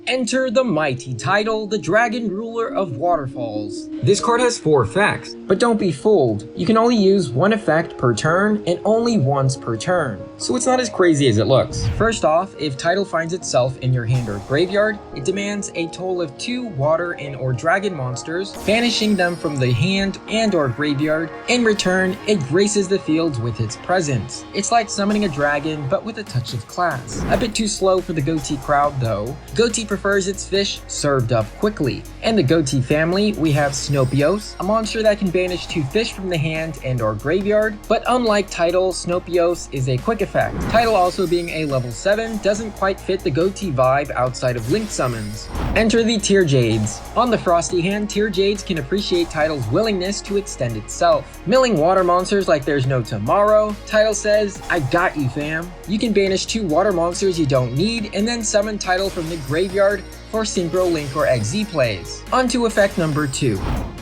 Enter the mighty Tidal, the Dragon Ruler of Waterfalls. This card has 4 effects, but don't be fooled. You can only use 1 effect per turn and only once per turn, so it's not as crazy as it looks. First off, if Tidal finds itself in your hand or graveyard, it demands a total of 2 water and or dragon monsters, banishing them from the hand and or graveyard. In return, it graces the fields with its presence. It's like summoning a dragon, but with a touch of class. A bit too slow for the goatee crowd though. Goatee prefers its fish served up quickly. In the goatee family, we have Snopios, a monster that can banish 2 fish from the hand and or graveyard, but unlike Tidal, Snopios is a quick effect. Tidal also being a level 7 doesn't quite fit the goatee vibe outside of linked summons. Enter the Tearjades. On the frosty hand, Tearjades can appreciate Tidal's willingness to extend itself. Milling water monsters like there's no tomorrow, Tidal says, "I got you fam." You can banish 2 water monsters you don't need and then summon Tidal from the graveyard for Synchro, Link, or XZ plays. On to effect number 2.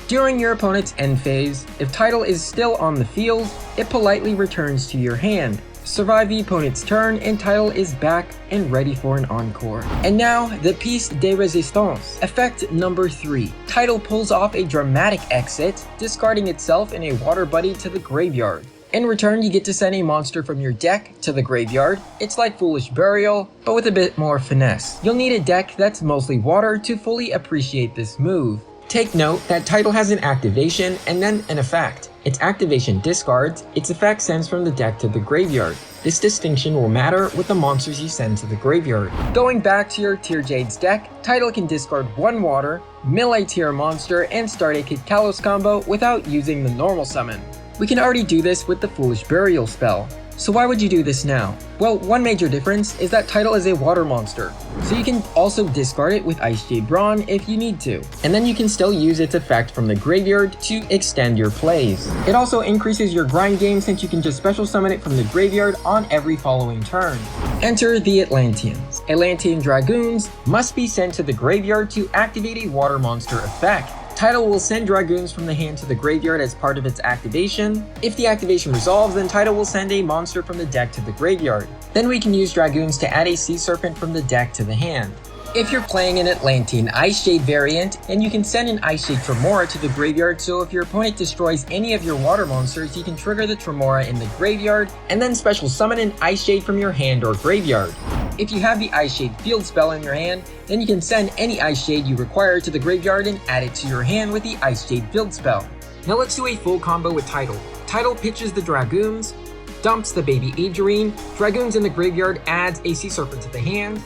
During your opponent's end phase, if Tidal is still on the field, it politely returns to your hand. Survive the opponent's turn and Tidal is back and ready for an encore. And now, the piece de resistance. Effect number 3. Tidal pulls off a dramatic exit, discarding itself and a water buddy to the graveyard. In return, you get to send a monster from your deck to the graveyard. It's like Foolish Burial, but with a bit more finesse. You'll need a deck that's mostly water to fully appreciate this move. Take note that Tidal has an activation and then an effect. Its activation discards, its effect sends from the deck to the graveyard. This distinction will matter with the monsters you send to the graveyard. Going back to your Tearjades deck, Tidal can discard 1 water, mill a tier monster, and start a Kid Kalos combo without using the normal summon. We can already do this with the Foolish Burial spell. So why would you do this now? Well, one major difference is that Tidal is a water monster, so you can also discard it with Ice Jade Brawn if you need to, and then you can still use its effect from the graveyard to extend your plays. It also increases your grind game since you can just special summon it from the graveyard on every following turn. Enter the Atlanteans. Atlantean Dragoons must be sent to the graveyard to activate a water monster effect. Tidal will send Dragoons from the hand to the graveyard as part of its activation. If the activation resolves, then Tidal will send a monster from the deck to the graveyard. Then we can use Dragoons to add a Sea Serpent from the deck to the hand. If you're playing an Atlantean Ice Shade variant, then you can send an Ice Shade Tremora to the graveyard, so if your opponent destroys any of your water monsters, you can trigger the Tremora in the graveyard, and then special summon an Ice Shade from your hand or graveyard. If you have the Ice Shade field spell in your hand, then you can send any Ice Shade you require to the graveyard and add it to your hand with the Ice Shade field spell. Now let's do a full combo with Tidal. Tidal pitches the Dragoons, dumps the baby Adrian, Dragoons in the graveyard adds a Sea Serpent to the hand,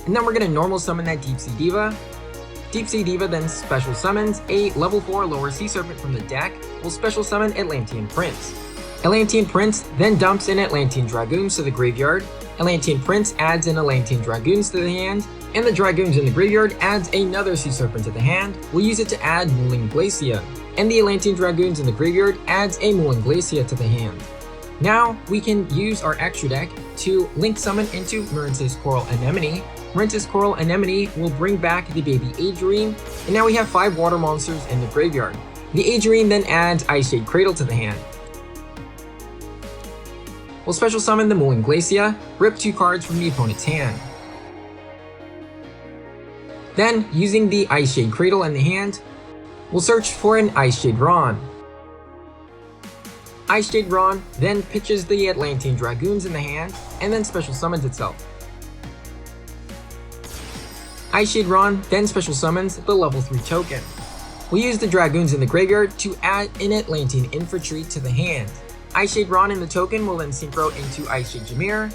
and then we're going to normal summon that Deep Sea Diva. Deep Sea Diva then special summons a level 4 lower Sea Serpent from the deck. We'll special summon Atlantean Prince. Atlantean Prince then dumps an Atlantean Dragoons to the graveyard. Atlantean Prince adds an Atlantean Dragoons to the hand, and the Dragoons in the graveyard adds another Sea Serpent to the hand. We'll use it to add Mooling Glacia, and the Atlantean Dragoons in the graveyard adds a Mooling Glacia to the hand. Now we can use our extra deck to link summon into Marince's Coral Anemone. Marince's Coral Anemone will bring back the baby Adrian, and now we have 5 water monsters in the graveyard. The Adrian then adds Ice Shade Cradle to the hand. We'll special summon the Mooling Glacia, rip 2 cards from the opponent's hand. Then, using the Ice Shade Cradle in the hand, we'll search for an Ice Shade Ron. Ice Shade Ron then pitches the Atlantean Dragoons in the hand, and then special summons itself. Ice Shade Ron then special summons the level 3 token. We'll use the Dragoons in the graveyard to add an Atlantean Infantry to the hand. Ice Shade Ron in the token will then Synchro into Ice Shade Jameer,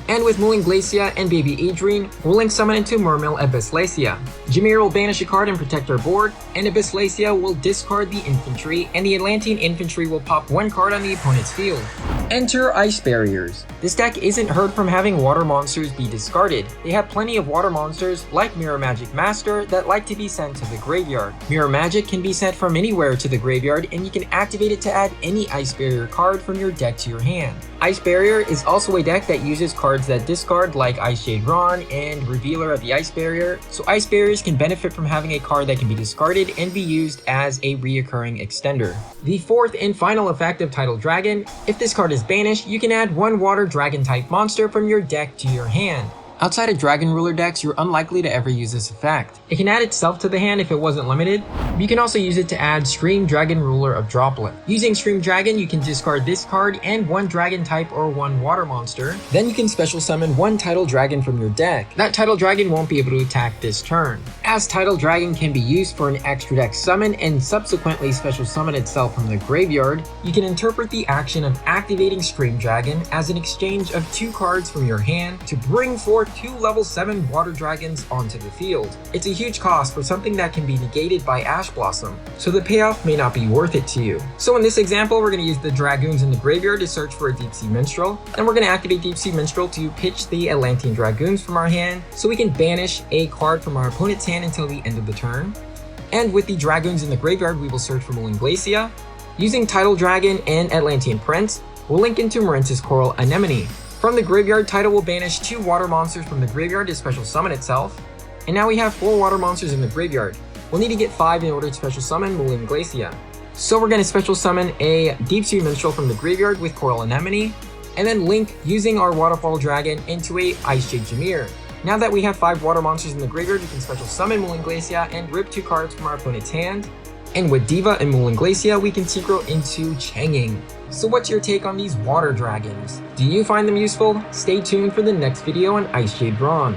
and with Mooling Glacia and Baby Adrian, we'll link summon into Mermail Abysslacia. Jameer will banish a card and protect our board, and Abysslacia will discard the infantry, and the Atlantean infantry will pop 1 card on the opponent's field. Enter Ice Barriers. This deck isn't hurt from having water monsters be discarded. They have plenty of water monsters like Mirror Magic Master that like to be sent to the graveyard. Mirror Magic can be sent from anywhere to the graveyard, and you can activate it to add any Ice Barrier card from your deck to your hand. Ice Barrier is also a deck that uses cards that discard like Ice Shade Ron and Revealer of the Ice Barrier, so Ice Barriers can benefit from having a card that can be discarded and be used as a reoccurring extender. The 4th and final effect of Tidal Dragon, if this card is banished, you can add 1 water dragon type monster from your deck to your hand. Outside of Dragon Ruler decks, you're unlikely to ever use this effect. It can add itself to the hand if it wasn't limited, but you can also use it to add Stream Dragon Ruler of Droplet. Using Stream Dragon, you can discard this card and one dragon type or one water monster. Then you can special summon one Tidal Dragon from your deck. That Tidal Dragon won't be able to attack this turn. As Tidal Dragon can be used for an extra deck summon and subsequently special summon itself from the graveyard, you can interpret the action of activating Stream Dragon as an exchange of 2 cards from your hand to bring forth 2 level 7 water dragons onto the field. It's a huge cost for something that can be negated by Ash Blossom, so the payoff may not be worth it to you. So in this example, we're going to use the Dragoons in the graveyard to search for a Deep Sea Minstrel, and we're going to activate Deep Sea Minstrel to pitch the Atlantean Dragoons from our hand, so we can banish a card from our opponent's hand until the end of the turn. And with the Dragoons in the graveyard, we will search for Mulling Glacia. Using Tidal Dragon and Atlantean Prince, we'll link into Marensis Coral Anemone. From the graveyard, Tidal will banish 2 water monsters from the graveyard to special summon itself. And now we have 4 water monsters in the graveyard. We'll need to get 5 in order to special summon Mulling Glacia. So we're going to special summon a Deep Sea Minstrel from the graveyard with Coral Anemone, and then link using our Waterfall Dragon into a Ice Jade Jameer. Now that we have 5 water monsters in the graveyard, we can special summon Mulling Glacia and rip 2 cards from our opponent's hand. And with Diva and Mulling Glacia, we can Synchro into Changing. So what's your take on these water dragons? Do you find them useful? Stay tuned for the next video on Ice Jade Brawn.